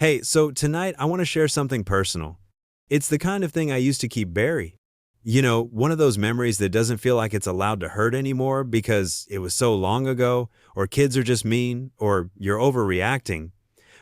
Hey, so tonight I want to share something personal. It's the kind of thing I used to keep buried. One of those memories that doesn't feel like it's allowed to hurt anymore because it was so long ago, or kids are just mean, or you're overreacting.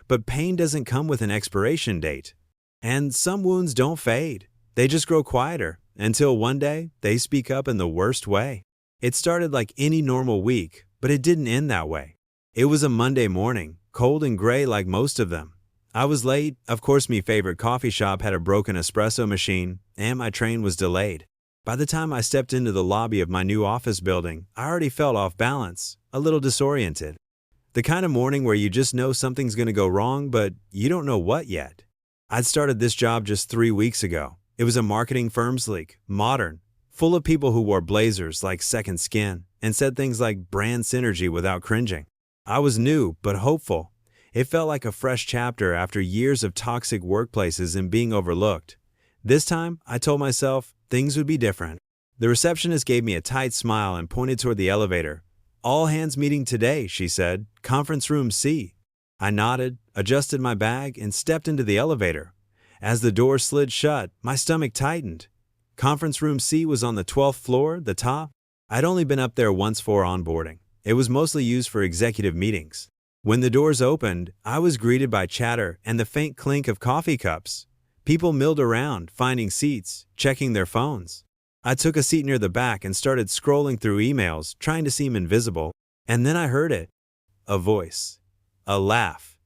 But pain doesn't come with an expiration date. And some wounds don't fade. They just grow quieter until one day they speak up in the worst way. It started like any normal week, but it didn't end that way. It was a Monday morning, cold and gray like most of them. I was late. Of course, my favorite coffee shop had a broken espresso machine, and my train was delayed. By the time I stepped into the lobby of my new office building, I already felt off balance, a little disoriented. The kind of morning where you just know something's going to go wrong, but you don't know what yet. I'd started this job just 3 weeks ago. It was a marketing firm's league, modern, full of people who wore blazers like second skin and said things like brand synergy without cringing. I was new, but hopeful. It felt like a fresh chapter after years of toxic workplaces and being overlooked. This time, I told myself things would be different. The receptionist gave me a tight smile and pointed toward the elevator. "All hands meeting today," she said. "Conference room C." I nodded, adjusted my bag, and stepped into the elevator. As the door slid shut, my stomach tightened. Conference room C was on the 12th floor, the top. I'd only been up there once for onboarding. It was mostly used for executive meetings. When the doors opened, I was greeted by chatter and the faint clink of coffee cups. People milled around, finding seats, checking their phones. I took a seat near the back and started scrolling through emails, trying to seem invisible. And then I heard it. A voice. A laugh.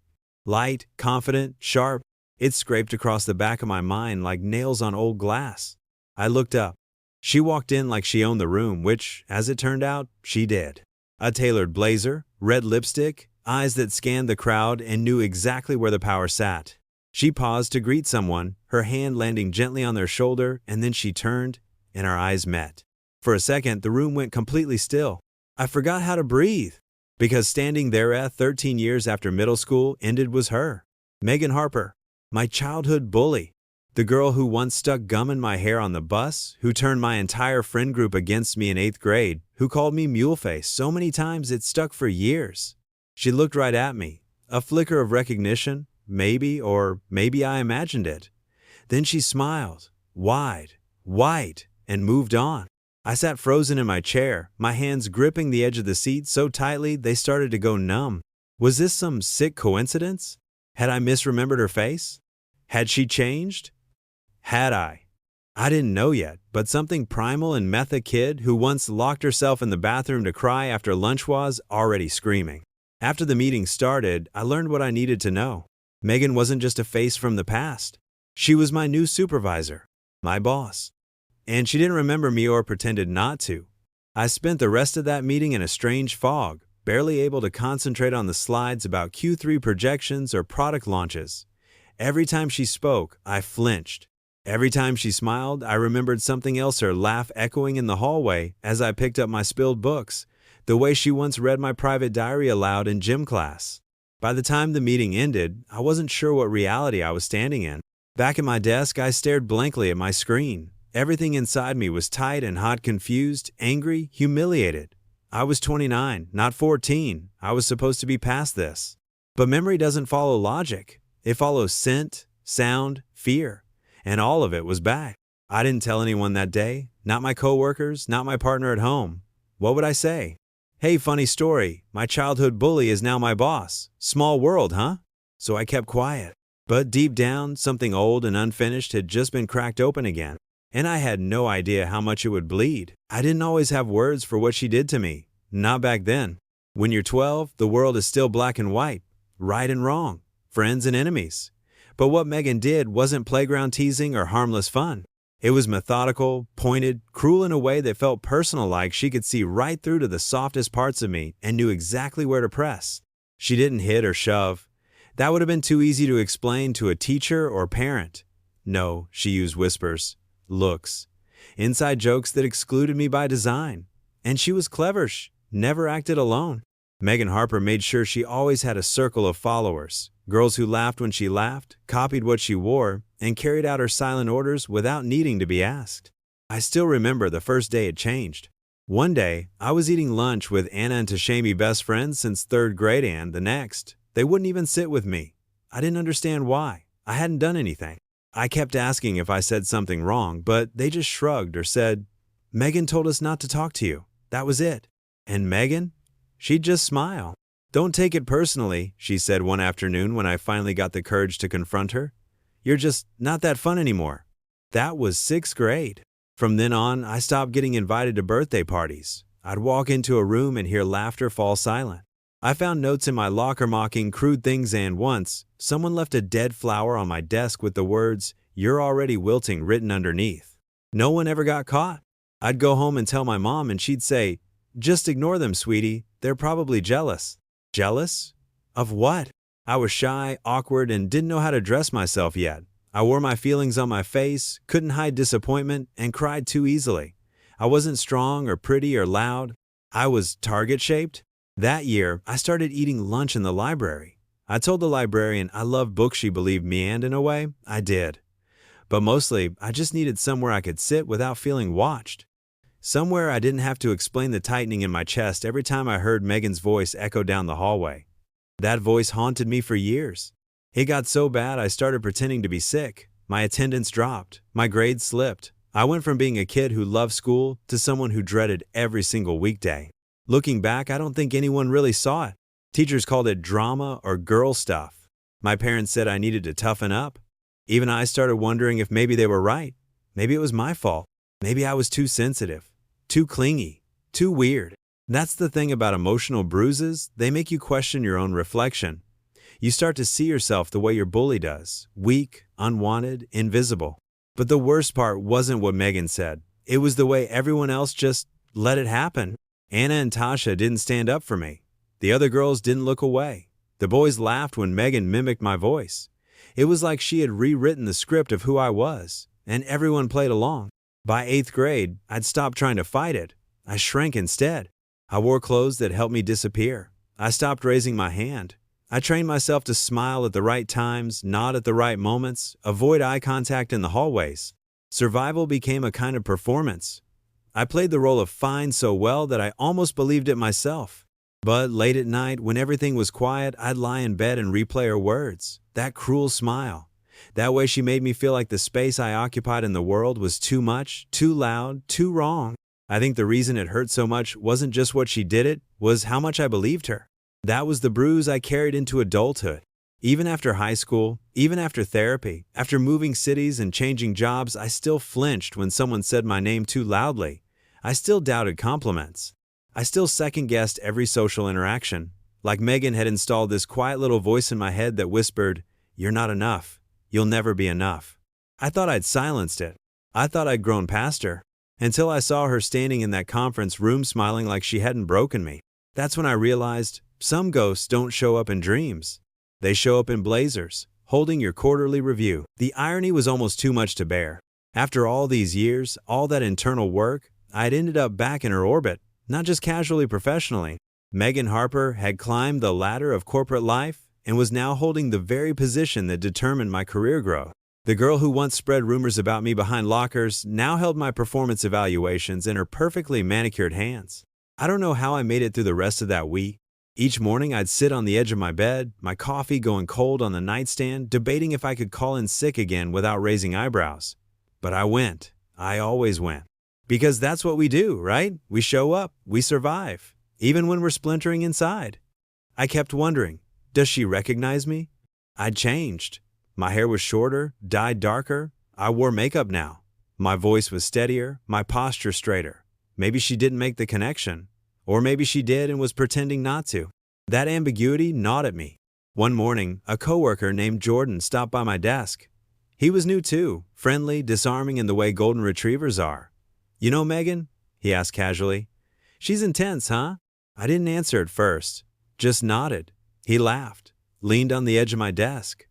Light, confident, sharp. It scraped across the back of my mind like nails on old glass. I looked up. She walked in like she owned the room, which, as it turned out, she did. A tailored blazer, red lipstick, eyes that scanned the crowd and knew exactly where the power sat. She paused to greet someone, her hand landing gently on their shoulder, and then she turned, and our eyes met. For a second, the room went completely still. I forgot how to breathe, because standing there 13 years after middle school ended was her. Megan Harper, my childhood bully. The girl who once stuck gum in my hair on the bus, who turned my entire friend group against me in 8th grade, who called me muleface so many times it stuck for years. She looked right at me, a flicker of recognition, or maybe I imagined it. Then she smiled, wide, white, and moved on. I sat frozen in my chair, my hands gripping the edge of the seat so tightly they started to go numb. Was this some sick coincidence? Had I misremembered her face? Had she changed? Had I? I didn't know yet, but something primal in Metha Kid, who once locked herself in the bathroom to cry after lunch, was already screaming. After the meeting started, I learned what I needed to know. Megan wasn't just a face from the past. She was my new supervisor, my boss. And she didn't remember me or pretended not to. I spent the rest of that meeting in a strange fog, barely able to concentrate on the slides about Q3 projections or product launches. Every time she spoke, I flinched. Every time she smiled, I remembered something else, her laugh echoing in the hallway as I picked up my spilled books, the way she once read my private diary aloud in gym class. By the time the meeting ended, I wasn't sure what reality I was standing in. Back at my desk, I stared blankly at my screen. Everything inside me was tight and hot, confused, angry, humiliated. I was 29, not 14. I was supposed to be past this. But memory doesn't follow logic. It follows scent, sound, fear. And all of it was back. I didn't tell anyone that day, not my coworkers, not my partner at home. What would I say? "Hey, funny story, my childhood bully is now my boss. Small world, huh?" So I kept quiet. But deep down, something old and unfinished had just been cracked open again. And I had no idea how much it would bleed. I didn't always have words for what she did to me. Not back then. When you're 12, the world is still black and white, right and wrong, friends and enemies. But what Megan did wasn't playground teasing or harmless fun. It was methodical, pointed, cruel in a way that felt personal, like she could see right through to the softest parts of me and knew exactly where to press. She didn't hit or shove. That would have been too easy to explain to a teacher or parent. No, she used whispers, looks, inside jokes that excluded me by design. And she was clever, never acted alone. Megan Harper made sure she always had a circle of followers, girls who laughed when she laughed, copied what she wore, and carried out her silent orders without needing to be asked. I still remember the first day it changed. One day, I was eating lunch with Anna and Tashemi, best friends since 3rd grade, and the next, they wouldn't even sit with me. I didn't understand why. I hadn't done anything. I kept asking if I said something wrong, but they just shrugged or said, "Megan told us not to talk to you. That was it." And Megan? She'd just smile. "Don't take it personally," she said one afternoon when I finally got the courage to confront her. "You're just not that fun anymore." That was 6th grade. From then on, I stopped getting invited to birthday parties. I'd walk into a room and hear laughter fall silent. I found notes in my locker mocking crude things, and once, someone left a dead flower on my desk with the words, "You're already wilting," written underneath. No one ever got caught. I'd go home and tell my mom, and she'd say, "Just ignore them, sweetie. They're probably jealous." Jealous? Of what? I was shy, awkward, and didn't know how to dress myself yet. I wore my feelings on my face, couldn't hide disappointment, and cried too easily. I wasn't strong or pretty or loud. I was target-shaped. That year, I started eating lunch in the library. I told the librarian I loved books she believed me, and in a way, I did. But mostly, I just needed somewhere I could sit without feeling watched. Somewhere I didn't have to explain the tightening in my chest every time I heard Megan's voice echo down the hallway. That voice haunted me for years. It got so bad I started pretending to be sick. My attendance dropped. My grades slipped. I went from being a kid who loved school to someone who dreaded every single weekday. Looking back, I don't think anyone really saw it. Teachers called it drama or girl stuff. My parents said I needed to toughen up. Even I started wondering if maybe they were right. Maybe it was my fault. Maybe I was too sensitive, too clingy, too weird. That's the thing about emotional bruises, they make you question your own reflection. You start to see yourself the way your bully does, weak, unwanted, invisible. But the worst part wasn't what Megan said. It was the way everyone else just let it happen. Anna and Tasha didn't stand up for me. The other girls didn't look away. The boys laughed when Megan mimicked my voice. It was like she had rewritten the script of who I was, and everyone played along. By 8th grade, I'd stopped trying to fight it. I shrank instead. I wore clothes that helped me disappear. I stopped raising my hand. I trained myself to smile at the right times, nod at the right moments, avoid eye contact in the hallways. Survival became a kind of performance. I played the role of fine so well that I almost believed it myself. But late at night, when everything was quiet, I'd lie in bed and replay her words. That cruel smile. That way she made me feel like the space I occupied in the world was too much, too loud, too wrong. I think the reason it hurt so much wasn't just what she did, it was how much I believed her. That was the bruise I carried into adulthood. Even after high school, even after therapy, after moving cities and changing jobs, I still flinched when someone said my name too loudly. I still doubted compliments. I still second-guessed every social interaction. Like Megan had installed this quiet little voice in my head that whispered, "You're not enough. You'll never be enough." I thought I'd silenced it. I thought I'd grown past her. Until I saw her standing in that conference room smiling like she hadn't broken me. That's when I realized some ghosts don't show up in dreams. They show up in blazers, holding your quarterly review. The irony was almost too much to bear. After all these years, all that internal work, I had ended up back in her orbit, not just casually professionally. Megan Harper had climbed the ladder of corporate life and was now holding the very position that determined my career growth. The girl who once spread rumors about me behind lockers now held my performance evaluations in her perfectly manicured hands. I don't know how I made it through the rest of that week. Each morning I'd sit on the edge of my bed, my coffee going cold on the nightstand, debating if I could call in sick again without raising eyebrows. But I went. I always went. Because that's what we do, right? We show up. We survive. Even when we're splintering inside. I kept wondering, does she recognize me? I'd changed. My hair was shorter, dyed darker. I wore makeup now. My voice was steadier, my posture straighter. Maybe she didn't make the connection. Or maybe she did and was pretending not to. That ambiguity gnawed at me. One morning, a coworker named Jordan stopped by my desk. He was new too, friendly, disarming in the way golden retrievers are. "You know Megan?" he asked casually. "She's intense, huh?" I didn't answer at first, just nodded. He laughed, leaned on the edge of my desk.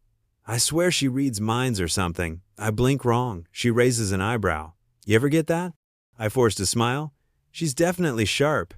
"I swear she reads minds or something. I blink wrong. She raises an eyebrow. You ever get that?" I forced a smile. "She's definitely sharp."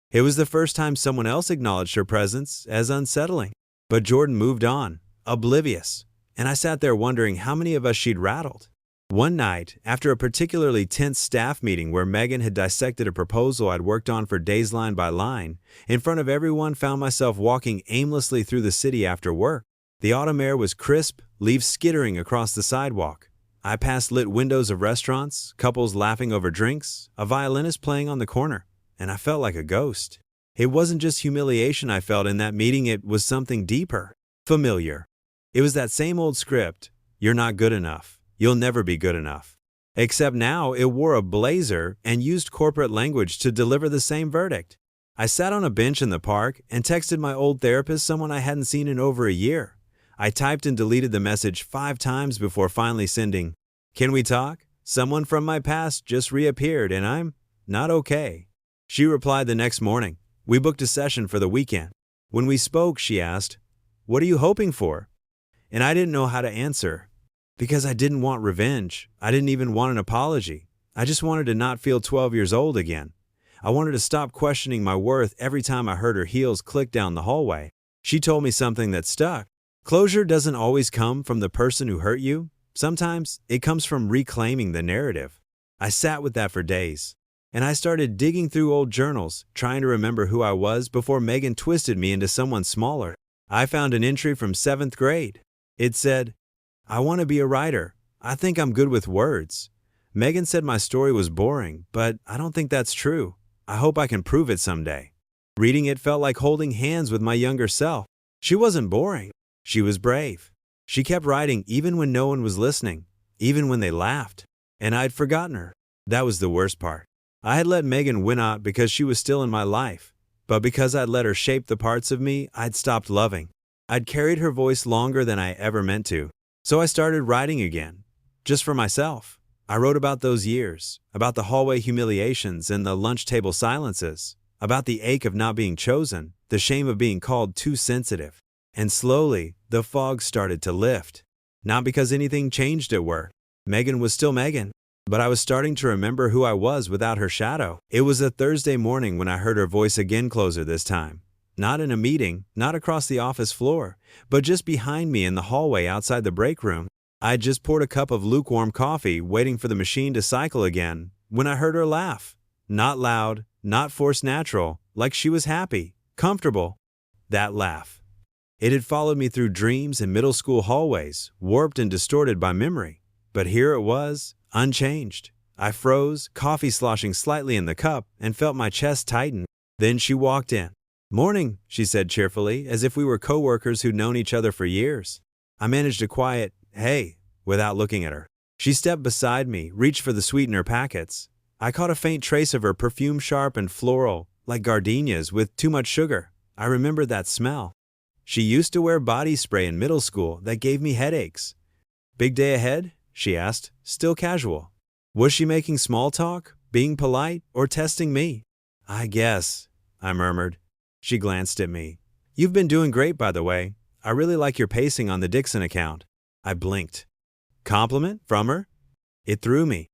It was the first time someone else acknowledged her presence as unsettling. But Jordan moved on, oblivious, and I sat there wondering how many of us she'd rattled. One night, after a particularly tense staff meeting where Megan had dissected a proposal I'd worked on for days line by line, in front of everyone found myself walking aimlessly through the city after work. The autumn air was crisp, leaves skittering across the sidewalk. I passed lit windows of restaurants, couples laughing over drinks, a violinist playing on the corner, and I felt like a ghost. It wasn't just humiliation I felt in that meeting, it was something deeper, familiar. It was that same old script: you're not good enough, you'll never be good enough. Except now it wore a blazer and used corporate language to deliver the same verdict. I sat on a bench in the park and texted my old therapist, someone I hadn't seen in over a year. I typed and deleted the message 5 times before finally sending, "Can we talk? Someone from my past just reappeared and I'm not okay." She replied the next morning. We booked a session for the weekend. When we spoke, she asked, "What are you hoping for?" And I didn't know how to answer. Because I didn't want revenge. I didn't even want an apology. I just wanted to not feel 12 years old again. I wanted to stop questioning my worth every time I heard her heels click down the hallway. She told me something that stuck. Closure doesn't always come from the person who hurt you. Sometimes it comes from reclaiming the narrative. I sat with that for days. And I started digging through old journals, trying to remember who I was before Megan twisted me into someone smaller. I found an entry from 7th grade. It said, "I want to be a writer. I think I'm good with words. Megan said my story was boring, but I don't think that's true. I hope I can prove it someday." Reading it felt like holding hands with my younger self. She wasn't boring. She was brave. She kept writing even when no one was listening, even when they laughed. And I'd forgotten her. That was the worst part. I had let Megan win out because she was still in my life, but because I'd let her shape the parts of me I'd stopped loving. I'd carried her voice longer than I ever meant to. So I started writing again, just for myself. I wrote about those years, about the hallway humiliations and the lunch table silences, about the ache of not being chosen, the shame of being called too sensitive. And slowly, the fog started to lift. Not because anything changed at work. Megan was still Megan. But I was starting to remember who I was without her shadow. It was a Thursday morning when I heard her voice again, closer this time. Not in a meeting, not across the office floor, but just behind me in the hallway outside the break room. I'd just poured a cup of lukewarm coffee, waiting for the machine to cycle again, when I heard her laugh. Not loud, not forced natural, like she was happy, comfortable. That laugh. It had followed me through dreams and middle school hallways, warped and distorted by memory. But here it was, unchanged. I froze, coffee sloshing slightly in the cup, and felt my chest tighten. Then she walked in. "Morning," she said cheerfully, as if we were coworkers who'd known each other for years. I managed a quiet, "Hey," without looking at her. She stepped beside me, reached for the sweetener packets. I caught a faint trace of her perfume, sharp and floral, like gardenias with too much sugar. I remembered that smell. She used to wear body spray in middle school that gave me headaches. "Big day ahead?" she asked, still casual. Was she making small talk, being polite, or testing me? "I guess," I murmured. She glanced at me. "You've been doing great, by the way. I really like your pacing on the Dixon account." I blinked. Compliment from her? It threw me.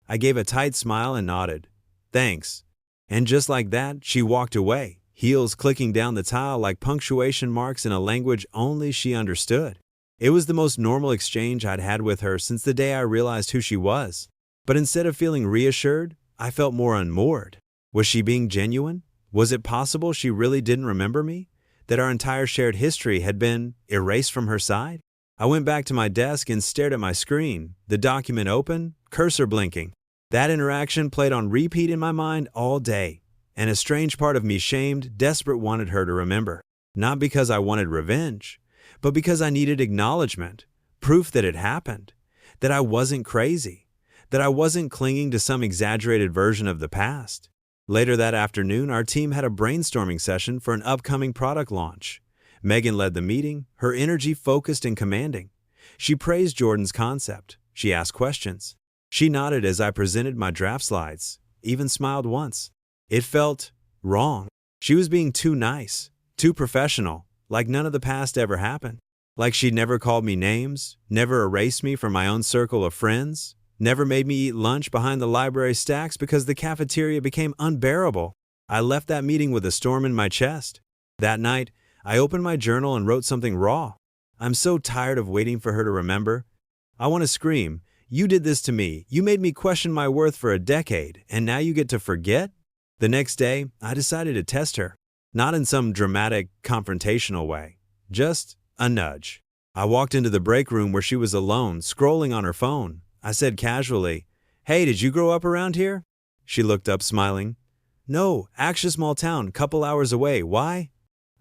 I gave a tight smile and nodded. "Thanks." And just like that, she walked away, heels clicking down the tile like punctuation marks in a language only she understood. It was the most normal exchange I'd had with her since the day I realized who she was. But instead of feeling reassured, I felt more unmoored. Was she being genuine? Was it possible she really didn't remember me? That our entire shared history had been erased from her side? I went back to my desk and stared at my screen, the document open, cursor blinking. That interaction played on repeat in my mind all day, and a strange part of me, shamed, desperate, wanted her to remember. Not because I wanted revenge, but because I needed acknowledgement, proof that it happened, that I wasn't crazy, that I wasn't clinging to some exaggerated version of the past. Later that afternoon, our team had a brainstorming session for an upcoming product launch. Megan led the meeting, her energy focused and commanding. She praised Jordan's concept. She asked questions. She nodded as I presented my draft slides, even smiled once. It felt wrong. She was being too nice, too professional, like none of the past ever happened. Like she'd never called me names, never erased me from my own circle of friends, never made me eat lunch behind the library stacks because the cafeteria became unbearable. I left that meeting with a storm in my chest. That night, I opened my journal and wrote something raw. "I'm so tired of waiting for her to remember. I want to scream, 'You did this to me. You made me question my worth for a decade, and now you get to forget?'" The next day, I decided to test her. Not in some dramatic, confrontational way. Just a nudge. I walked into the break room where she was alone, scrolling on her phone. I said casually, "Hey, did you grow up around here?" She looked up, smiling. "No, actually small town, couple hours away. Why?"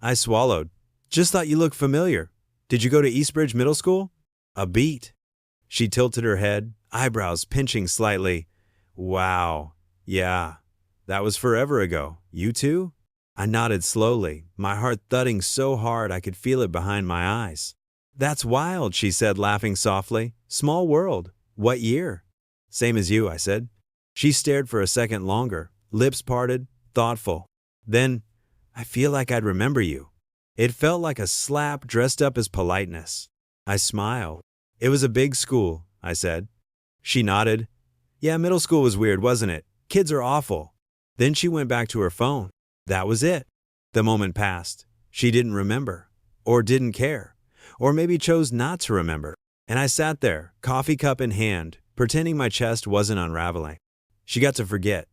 I swallowed. "Just thought you looked familiar. Did you go to Eastbridge Middle School?" A beat. She tilted her head, eyebrows pinching slightly. "Wow. Yeah. That was forever ago. You too?" I nodded slowly, my heart thudding so hard I could feel it behind my eyes. "That's wild," she said, laughing softly. "Small world. What year?" "Same as you," I said. She stared for a second longer, lips parted, thoughtful. Then, "I feel like I'd remember you." It felt like a slap dressed up as politeness. I smiled. "It was a big school," I said. She nodded. "Yeah, middle school was weird, wasn't it? Kids are awful." Then she went back to her phone. That was it. The moment passed. She didn't remember, or didn't care, or maybe chose not to remember. And I sat there, coffee cup in hand, pretending my chest wasn't unraveling. She got to forget.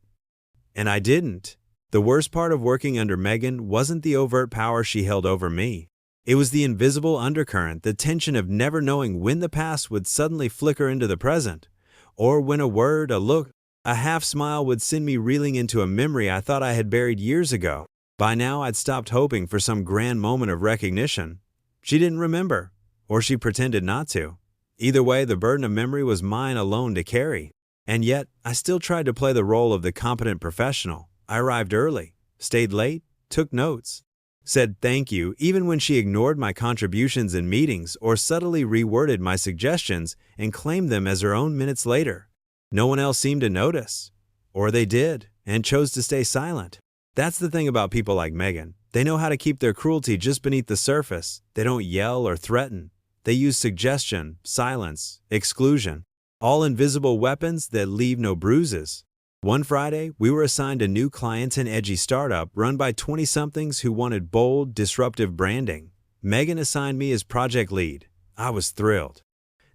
And I didn't. The worst part of working under Megan wasn't the overt power she held over me. It was the invisible undercurrent, the tension of never knowing when the past would suddenly flicker into the present, or when a word, a look, a half-smile would send me reeling into a memory I thought I had buried years ago. By now, I'd stopped hoping for some grand moment of recognition. She didn't remember, or she pretended not to. Either way, the burden of memory was mine alone to carry. And yet, I still tried to play the role of the competent professional. I arrived early, stayed late, took notes, said thank you even when she ignored my contributions in meetings or subtly reworded my suggestions and claimed them as her own minutes later. No one else seemed to notice. Or they did, and chose to stay silent. That's the thing about people like Megan. They know how to keep their cruelty just beneath the surface. They don't yell or threaten. They use suggestion, silence, exclusion. All invisible weapons that leave no bruises. One Friday, we were assigned a new client, an edgy startup run by 20-somethings who wanted bold, disruptive branding. Megan assigned me as project lead. I was thrilled.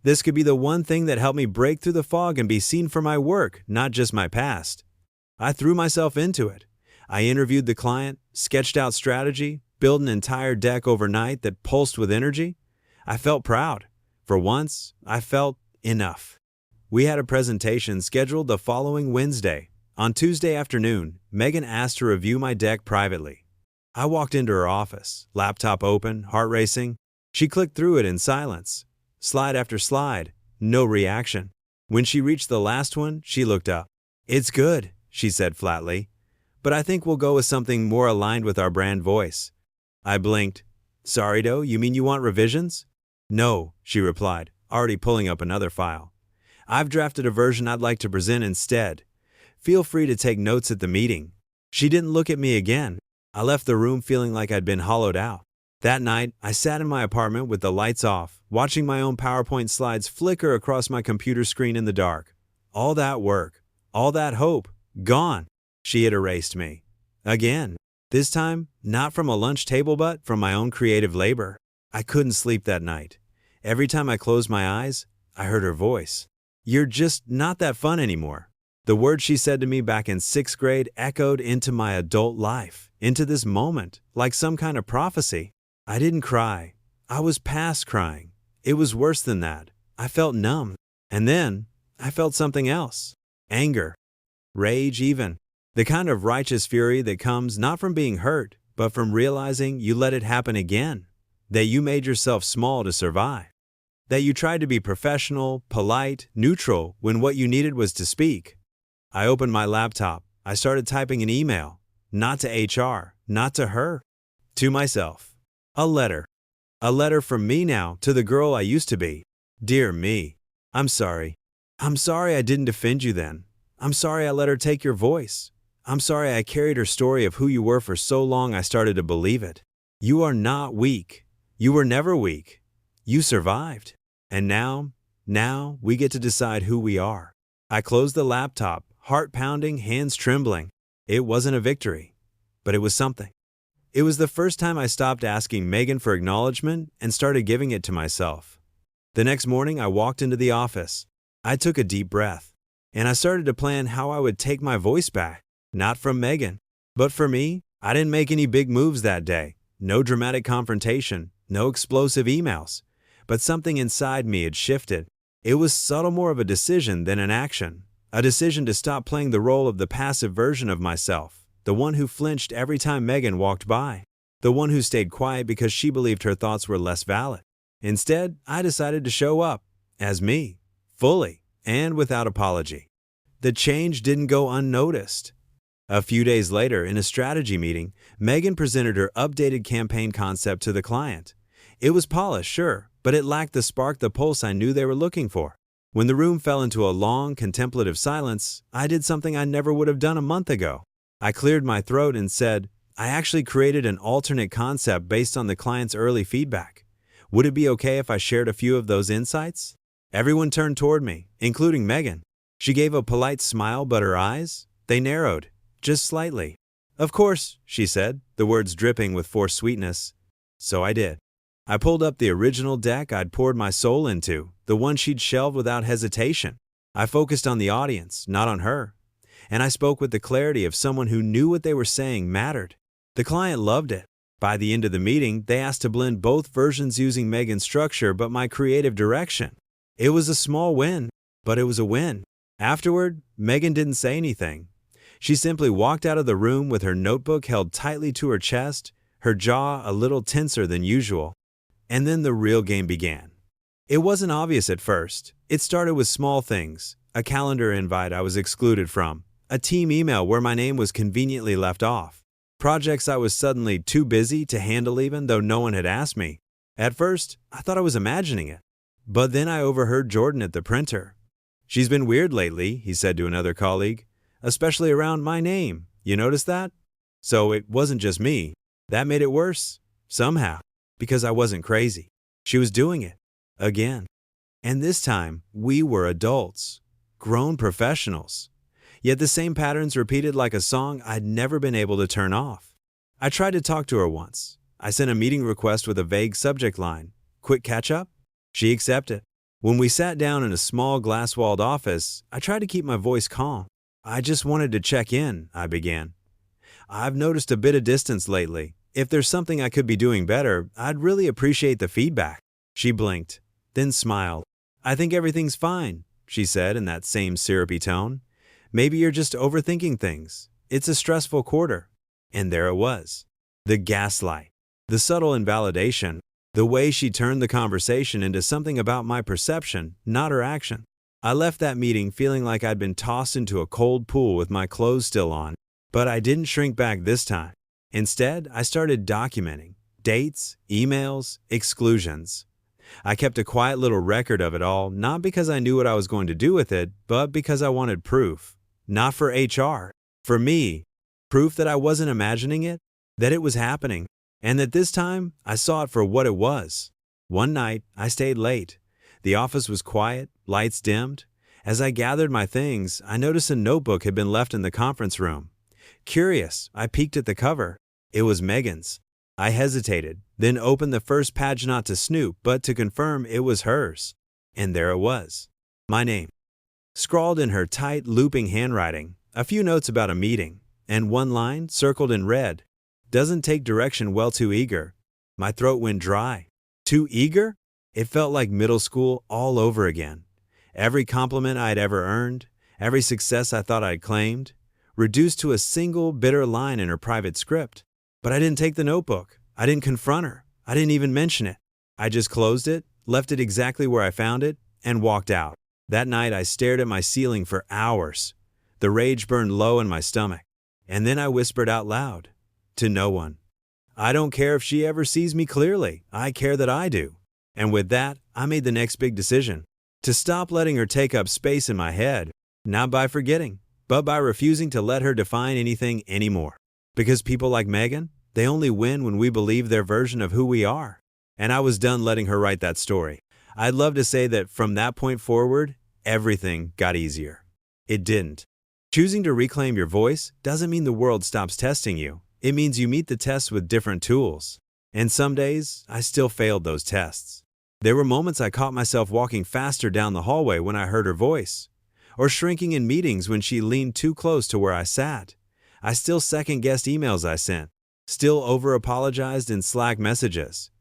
This could be the one thing that helped me break through the fog and be seen for my work, not just my past. I threw myself into it. I interviewed the client, sketched out strategy, built an entire deck overnight that pulsed with energy. I felt proud. For once, I felt enough. We had a presentation scheduled the following Wednesday. On Tuesday afternoon, Megan asked to review my deck privately. I walked into her office, laptop open, heart racing. She clicked through it in silence. Slide after slide, no reaction. When she reached the last one, she looked up. "It's good," she said flatly, "but I think we'll go with something more aligned with our brand voice." I blinked. "Sorry, though, you mean you want revisions?" "No," she replied, already pulling up another file. "I've drafted a version I'd like to present instead. Feel free to take notes at the meeting." She didn't look at me again. I left the room feeling like I'd been hollowed out. That night, I sat in my apartment with the lights off, watching my own PowerPoint slides flicker across my computer screen in the dark. All that work, all that hope, gone. She had erased me. Again. This time, not from a lunch table but from my own creative labor. I couldn't sleep that night. Every time I closed my eyes, I heard her voice. "You're just not that fun anymore." The words she said to me back in 6th grade echoed into my adult life, into this moment, like some kind of prophecy. I didn't cry. I was past crying. It was worse than that. I felt numb. And then, I felt something else. Anger. Rage even. The kind of righteous fury that comes not from being hurt, but from realizing you let it happen again. That you made yourself small to survive. That you tried to be professional, polite, neutral when what you needed was to speak. I opened my laptop. I started typing an email. Not to HR, not to her. To myself. A letter. A letter from me now to the girl I used to be. Dear me. I'm sorry. I'm sorry I didn't defend you then. I'm sorry I let her take your voice. I'm sorry I carried her story of who you were for so long I started to believe it. You are not weak. You were never weak. You survived. And now we get to decide who we are. I closed the laptop, heart pounding, hands trembling. It wasn't a victory, but it was something. It was the first time I stopped asking Megan for acknowledgement and started giving it to myself. The next morning, I walked into the office. I took a deep breath, and I started to plan how I would take my voice back, not from Megan, but for me. I didn't make any big moves that day. No dramatic confrontation, no explosive emails. but something inside me had shifted. It was subtle, more of a decision than an action. A decision to stop playing the role of the passive version of myself, the one who flinched every time Megan walked by, the one who stayed quiet because she believed her thoughts were less valid. Instead, I decided to show up as me, fully, and without apology. The change didn't go unnoticed. A few days later, in a strategy meeting, Megan presented her updated campaign concept to the client. It was polished, sure, but it lacked the spark, the pulse I knew they were looking for. When the room fell into a long, contemplative silence, I did something I never would have done a month ago. I cleared my throat and said, I actually created an alternate concept based on the client's early feedback. Would it be okay if I shared a few of those insights? Everyone turned toward me, including Megan. She gave a polite smile, but her eyes, they narrowed, just slightly. Of course, she said, the words dripping with forced sweetness. So I did. I pulled up the original deck I'd poured my soul into, the one she'd shelved without hesitation. I focused on the audience, not on her. And I spoke with the clarity of someone who knew what they were saying mattered. The client loved it. By the end of the meeting, they asked to blend both versions using Megan's structure but my creative direction. It was a small win, but it was a win. Afterward, Megan didn't say anything. She simply walked out of the room with her notebook held tightly to her chest, her jaw a little tenser than usual. And then the real game began. It wasn't obvious at first. It started with small things, a calendar invite I was excluded from, a team email where my name was conveniently left off, projects I was suddenly too busy to handle even though no one had asked me. At first, I thought I was imagining it. But then I overheard Jordan at the printer. She's been weird lately, he said to another colleague, especially around my name. You notice that? So it wasn't just me. That made it worse, somehow, because I wasn't crazy. She was doing it, again. And this time, we were adults, grown professionals. Yet the same patterns repeated like a song I'd never been able to turn off. I tried to talk to her once. I sent a meeting request with a vague subject line, quick catch-up? She accepted. When we sat down in a small glass-walled office, I tried to keep my voice calm. I just wanted to check in, I began. I've noticed a bit of distance lately. If there's something I could be doing better, I'd really appreciate the feedback. She blinked, then smiled. I think everything's fine, she said in that same syrupy tone. Maybe you're just overthinking things. It's a stressful quarter. And there it was. The gaslight. The subtle invalidation. The way she turned the conversation into something about my perception, not her action. I left that meeting feeling like I'd been tossed into a cold pool with my clothes still on. But I didn't shrink back this time. Instead, I started documenting dates, emails, exclusions. I kept a quiet little record of it all, not because I knew what I was going to do with it, but because I wanted proof. Not for HR. For me. Proof that I wasn't imagining it, that it was happening, and that this time I saw it for what it was. One night, I stayed late. The office was quiet, lights dimmed. As I gathered my things, I noticed a notebook had been left in the conference room. Curious, I peeked at the cover. It was Megan's. I hesitated, then opened the first page not to snoop, but to confirm it was hers. And there it was. My name. Scrawled in her tight, looping handwriting, a few notes about a meeting, and one line circled in red. Doesn't take direction well, too eager. My throat went dry. Too eager? It felt like middle school all over again. Every compliment I'd ever earned, every success I thought I'd claimed, reduced to a single bitter line in her private script. But I didn't take the notebook. I didn't confront her. I didn't even mention it. I just closed it, left it exactly where I found it, and walked out. That night I stared at my ceiling for hours. The rage burned low in my stomach. And then I whispered out loud, to no one. I don't care if she ever sees me clearly. I care that I do. And with that, I made the next big decision. To stop letting her take up space in my head. Not by forgetting, but by refusing to let her define anything anymore. Because people like Megan, they only win when we believe their version of who we are. And I was done letting her write that story. I'd love to say that from that point forward, everything got easier. It didn't. Choosing to reclaim your voice doesn't mean the world stops testing you. It means you meet the tests with different tools. And some days, I still failed those tests. There were moments I caught myself walking faster down the hallway when I heard her voice, or shrinking in meetings when she leaned too close to where I sat. I still second-guessed emails I sent, still over-apologized in Slack messages,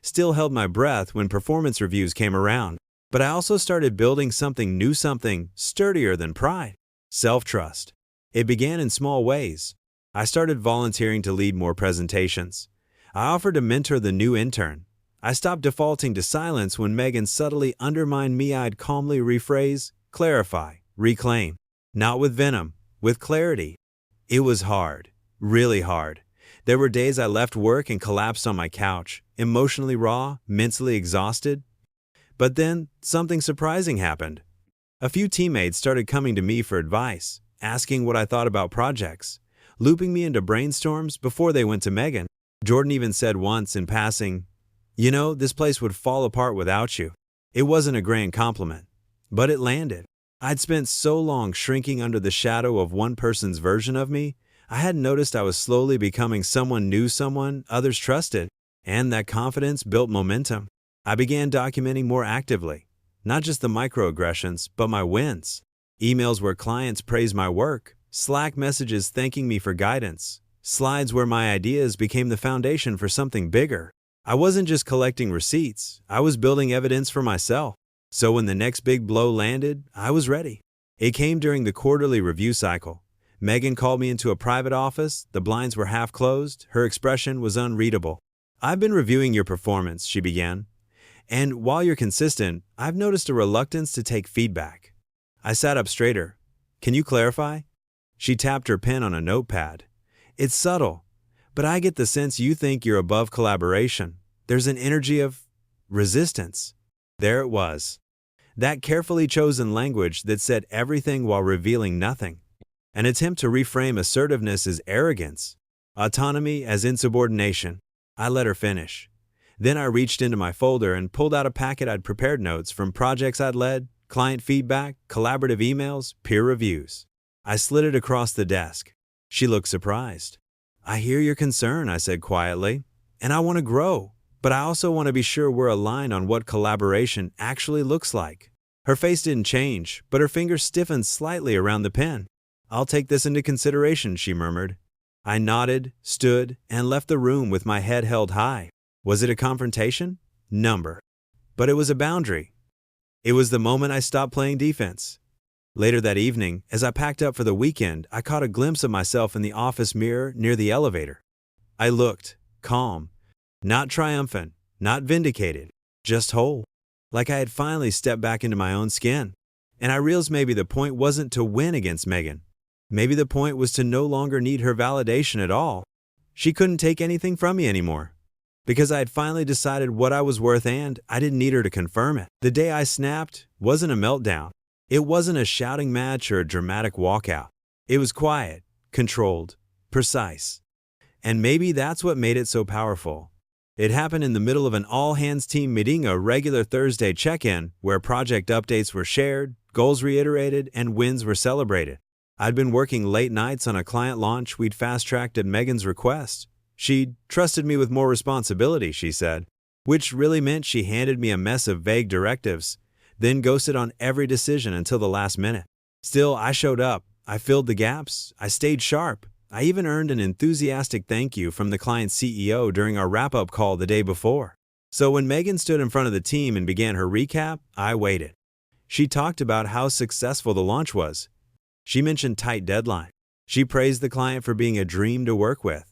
still held my breath when performance reviews came around. But I also started building something new, something sturdier than pride. Self-trust. It began in small ways. I started volunteering to lead more presentations. I offered to mentor the new intern. I stopped defaulting to silence when Megan subtly undermined me. I'd calmly rephrase, clarify, reclaim. Not with venom, with clarity. It was hard, really hard. There were days I left work and collapsed on my couch, emotionally raw, mentally exhausted. But then, something surprising happened. A few teammates started coming to me for advice, asking what I thought about projects, looping me into brainstorms before they went to Megan. Jordan even said once in passing, "You know, this place would fall apart without you." It wasn't a grand compliment, but it landed. I'd spent so long shrinking under the shadow of one person's version of me, I hadn't noticed I was slowly becoming someone new, someone others trusted, and that confidence built momentum. I began documenting more actively, not just the microaggressions, but my wins. Emails where clients praised my work, Slack messages thanking me for guidance, slides where my ideas became the foundation for something bigger. I wasn't just collecting receipts, I was building evidence for myself. So when the next big blow landed, I was ready. It came during the quarterly review cycle. Megan called me into a private office, the blinds were half closed, her expression was unreadable. "I've been reviewing your performance," she began. "And while you're consistent, I've noticed a reluctance to take feedback." I sat up straighter. "Can you clarify?" She tapped her pen on a notepad. "It's subtle, but I get the sense you think you're above collaboration. There's an energy of resistance." There it was. That carefully chosen language that said everything while revealing nothing. An attempt to reframe assertiveness as arrogance, autonomy as insubordination. I let her finish. Then I reached into my folder and pulled out a packet I'd prepared, notes from projects I'd led, client feedback, collaborative emails, peer reviews. I slid it across the desk. She looked surprised. "I hear your concern," I said quietly, "and I want to grow, but I also want to be sure we're aligned on what collaboration actually looks like." Her face didn't change, but her fingers stiffened slightly around the pen. "I'll take this into consideration," she murmured. I nodded, stood, and left the room with my head held high. Was it a confrontation? Number. But it was a boundary. It was the moment I stopped playing defense. Later that evening, as I packed up for the weekend, I caught a glimpse of myself in the office mirror near the elevator. I looked, calm, not triumphant, not vindicated, just whole, like I had finally stepped back into my own skin. And I realized maybe the point wasn't to win against Megan. Maybe the point was to no longer need her validation at all. She couldn't take anything from me anymore. Because I had finally decided what I was worth and I didn't need her to confirm it. The day I snapped wasn't a meltdown. It wasn't a shouting match or a dramatic walkout. It was quiet, controlled, precise. And maybe that's what made it so powerful. It happened in the middle of an all-hands team meeting, a regular Thursday check-in where project updates were shared, goals reiterated, and wins were celebrated. I'd been working late nights on a client launch we'd fast-tracked at Megan's request. She'd trusted me with more responsibility, she said, which really meant she handed me a mess of vague directives, then ghosted on every decision until the last minute. Still, I showed up. I filled the gaps. I stayed sharp. I even earned an enthusiastic thank you from the client's CEO during our wrap-up call the day before. So when Megan stood in front of the team and began her recap, I waited. She talked about how successful the launch was. She mentioned tight deadline. She praised the client for being a dream to work with.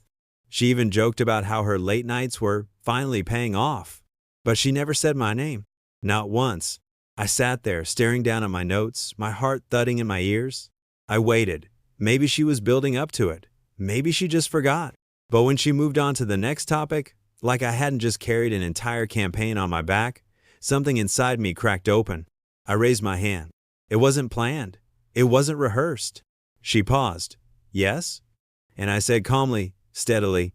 She even joked about how her late nights were finally paying off. But she never said my name. Not once. I sat there staring down at my notes, my heart thudding in my ears. I waited. Maybe she was building up to it. Maybe she just forgot. But when she moved on to the next topic, like I hadn't just carried an entire campaign on my back, something inside me cracked open. I raised my hand. It wasn't planned. It wasn't rehearsed. She paused. "Yes?" And I said calmly, steadily,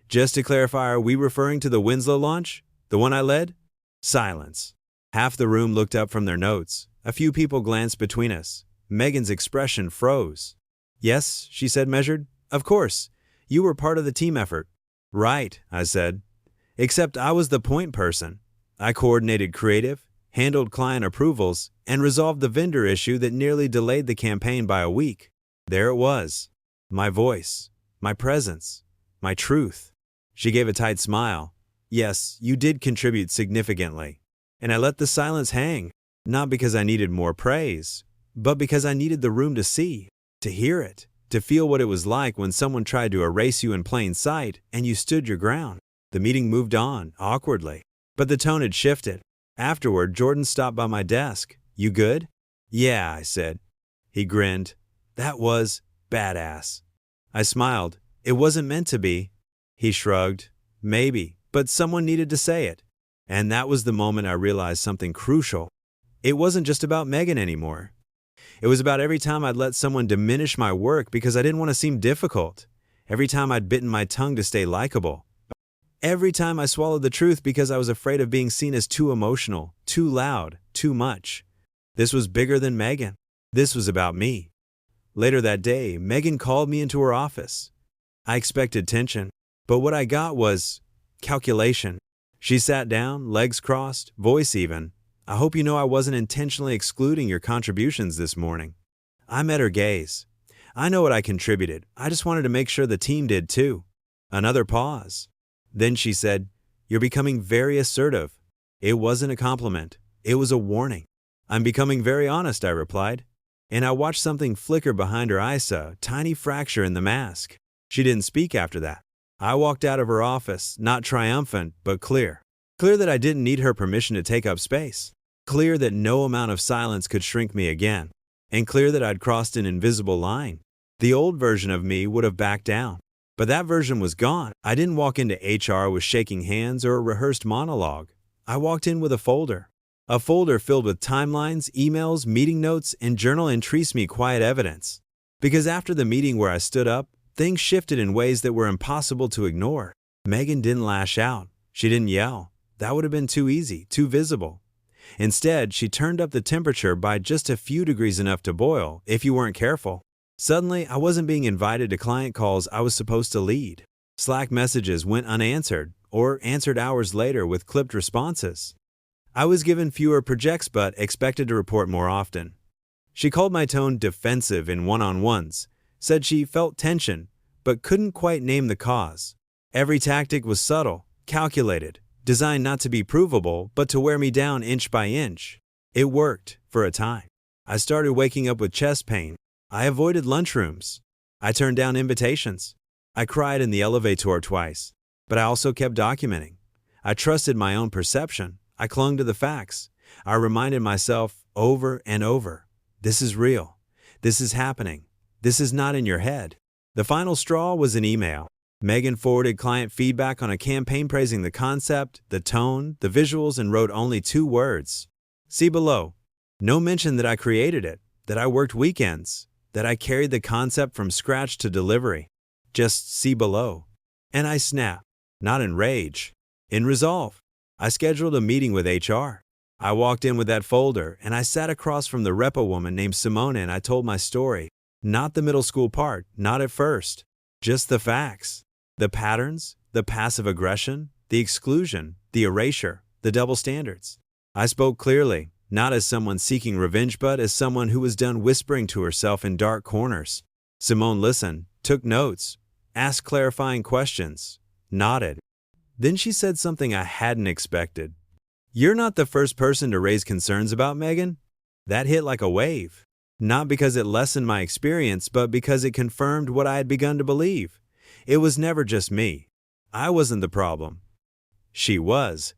"Just to clarify, are we referring to the Winslow launch? The one I led?" Silence. Half the room looked up from their notes. A few people glanced between us. Megan's expression froze. "Yes," she said, measured. "Of course. You were part of the team effort." "Right," I said. "Except I was the point person. I coordinated creative, handled client approvals, and resolved the vendor issue that nearly delayed the campaign by a week." There it was. My voice. My presence. My truth. She gave a tight smile. Yes, you did contribute significantly. And I let the silence hang, not because I needed more praise, but because I needed the room to see, to hear it, to feel what it was like when someone tried to erase you in plain sight and you stood your ground. The meeting moved on, awkwardly, but the tone had shifted. Afterward, Jordan stopped by my desk. "You good?" "Yeah," I said. He grinned. "That was badass." I smiled. "It wasn't meant to be." He shrugged. "Maybe, but someone needed to say it." And that was the moment I realized something crucial. It wasn't just about Megan anymore. It was about every time I'd let someone diminish my work because I didn't want to seem difficult. Every time I'd bitten my tongue to stay likable. Every time I swallowed the truth because I was afraid of being seen as too emotional, too loud, too much. This was bigger than Megan. This was about me. Later that day, Megan called me into her office. I expected tension, but what I got was calculation. She sat down, legs crossed, voice even. "I hope you know I wasn't intentionally excluding your contributions this morning." I met her gaze. "I know what I contributed. I just wanted to make sure the team did too." Another pause. Then she said, "You're becoming very assertive." It wasn't a compliment. It was a warning. "I'm becoming very honest," I replied. And I watched something flicker behind her eyes, a tiny fracture in the mask. She didn't speak after that. I walked out of her office, not triumphant, but clear. Clear that I didn't need her permission to take up space. Clear that no amount of silence could shrink me again. And clear that I'd crossed an invisible line. The old version of me would have backed down. But that version was gone. I didn't walk into HR with shaking hands or a rehearsed monologue. I walked in with a folder. A folder filled with timelines, emails, meeting notes, and journal entries, me quiet evidence. Because after the meeting where I stood up, things shifted in ways that were impossible to ignore. Megan didn't lash out. She didn't yell. That would have been too easy, too visible. Instead, she turned up the temperature by just a few degrees, enough to boil if you weren't careful. Suddenly, I wasn't being invited to client calls I was supposed to lead. Slack messages went unanswered or answered hours later with clipped responses. I was given fewer projects but expected to report more often. She called my tone defensive in one-on-ones, said she felt tension, but couldn't quite name the cause. Every tactic was subtle, calculated, designed not to be provable, but to wear me down inch by inch. It worked, for a time. I started waking up with chest pain. I avoided lunchrooms. I turned down invitations. I cried in the elevator twice, but I also kept documenting. I trusted my own perception. I clung to the facts. I reminded myself over and over, this is real. This is happening. This is not in your head. The final straw was an email. Megan forwarded client feedback on a campaign praising the concept, the tone, the visuals, and wrote only 2 words. "See below." No mention that I created it, that I worked weekends, that I carried the concept from scratch to delivery. Just "see below." And I snapped, not in rage, in resolve. I scheduled a meeting with HR. I walked in with that folder, and I sat across from the repo woman named Simone, and I told my story. Not the middle school part, not at first. Just the facts. The patterns, the passive aggression, the exclusion, the erasure, the double standards. I spoke clearly, not as someone seeking revenge, but as someone who was done whispering to herself in dark corners. Simone listened, took notes, asked clarifying questions, nodded. Then she said something I hadn't expected. "You're not the first person to raise concerns about Megan." That hit like a wave. Not because it lessened my experience, but because it confirmed what I had begun to believe. It was never just me. I wasn't the problem. She was.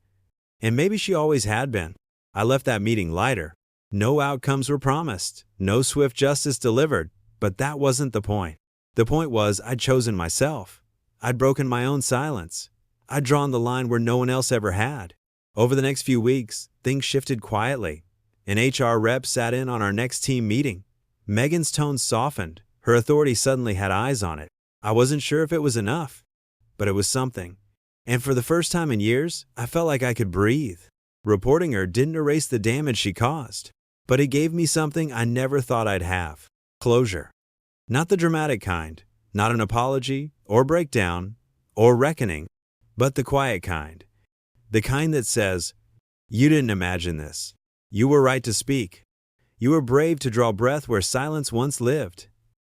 And maybe she always had been. I left that meeting lighter. No outcomes were promised. No swift justice delivered. But that wasn't the point. The point was I'd chosen myself. I'd broken my own silence. I'd drawn the line where no one else ever had. Over the next few weeks, things shifted quietly. An HR rep sat in on our next team meeting. Megan's tone softened. Her authority suddenly had eyes on it. I wasn't sure if it was enough, but it was something. And for the first time in years, I felt like I could breathe. Reporting her didn't erase the damage she caused, but it gave me something I never thought I'd have. Closure. Not the dramatic kind, not an apology, or breakdown, or reckoning, but the quiet kind. The kind that says, "You didn't imagine this. You were right to speak. You were brave to draw breath where silence once lived."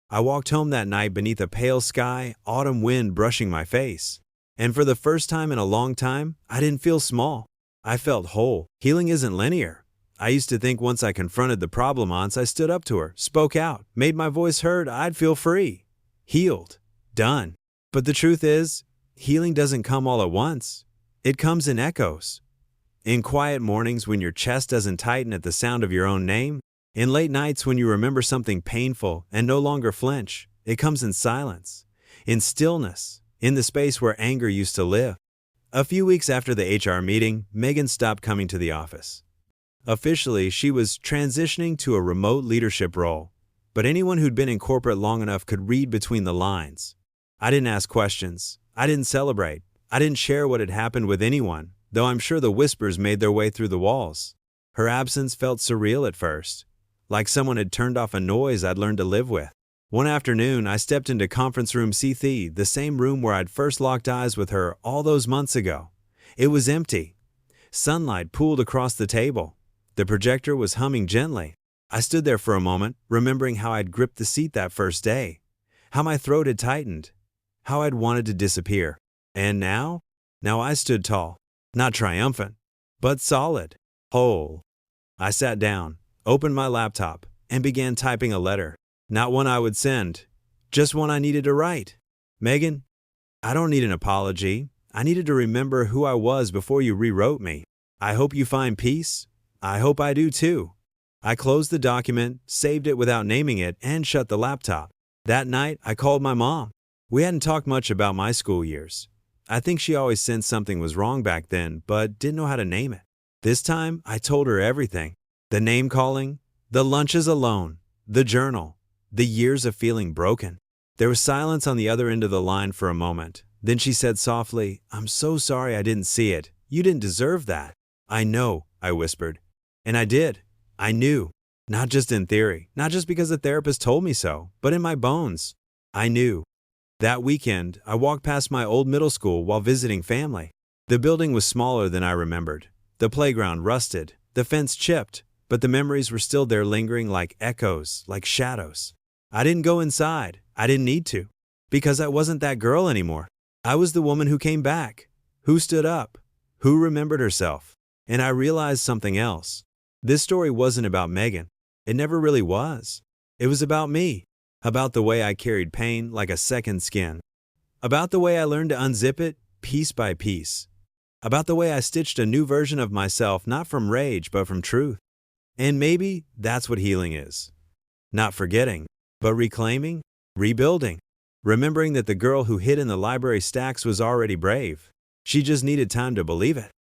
I walked home that night beneath a pale sky, autumn wind brushing my face. And for the first time in a long time, I didn't feel small. I felt whole. Healing isn't linear. I used to think once I confronted the problem, once I stood up to her, spoke out, made my voice heard, I'd feel free. Healed. Done. But the truth is, healing doesn't come all at once. It comes in echoes. In quiet mornings when your chest doesn't tighten at the sound of your own name. In late nights when you remember something painful and no longer flinch. It comes in silence. In stillness. In the space where anger used to live. A few weeks after the HR meeting, Megan stopped coming to the office. Officially, she was transitioning to a remote leadership role, but anyone who'd been in corporate long enough could read between the lines. I didn't ask questions. I didn't celebrate. I didn't share what had happened with anyone, though I'm sure the whispers made their way through the walls. Her absence felt surreal at first, like someone had turned off a noise I'd learned to live with. One afternoon, I stepped into conference room C3, the same room where I'd first locked eyes with her all those months ago. It was empty. Sunlight pooled across the table. The projector was humming gently. I stood there for a moment, remembering how I'd gripped the seat that first day, how my throat had tightened, how I'd wanted to disappear. And now I stood tall, not triumphant, but solid, whole. I sat down, opened my laptop, and began typing a letter. Not one I would send, just one I needed to write. Megan, I don't need an apology. I needed to remember who I was before you rewrote me. I hope you find peace. I hope I do too. I closed the document, saved it without naming it, and shut the laptop. That night, I called my mom. We hadn't talked much about my school years. I think she always sensed something was wrong back then, but didn't know how to name it. This time, I told her everything. The name calling, the lunches alone, the journal. The years of feeling broken. There was silence on the other end of the line for a moment. Then she said softly, I'm so sorry I didn't see it. You didn't deserve that. I know, I whispered. And I did. I knew. Not just in theory, not just because the therapist told me so, but in my bones. I knew. That weekend, I walked past my old middle school while visiting family. The building was smaller than I remembered. The playground rusted, the fence chipped, but the memories were still there lingering like echoes, like shadows. I didn't go inside. I didn't need to. Because I wasn't that girl anymore. I was the woman who came back, who stood up, who remembered herself. And I realized something else. This story wasn't about Megan. It never really was. It was about me. About the way I carried pain like a second skin. About the way I learned to unzip it piece by piece. About the way I stitched a new version of myself not from rage but from truth. And maybe that's what healing is. Not forgetting, but reclaiming, rebuilding, remembering that the girl who hid in the library stacks was already brave. She just needed time to believe it.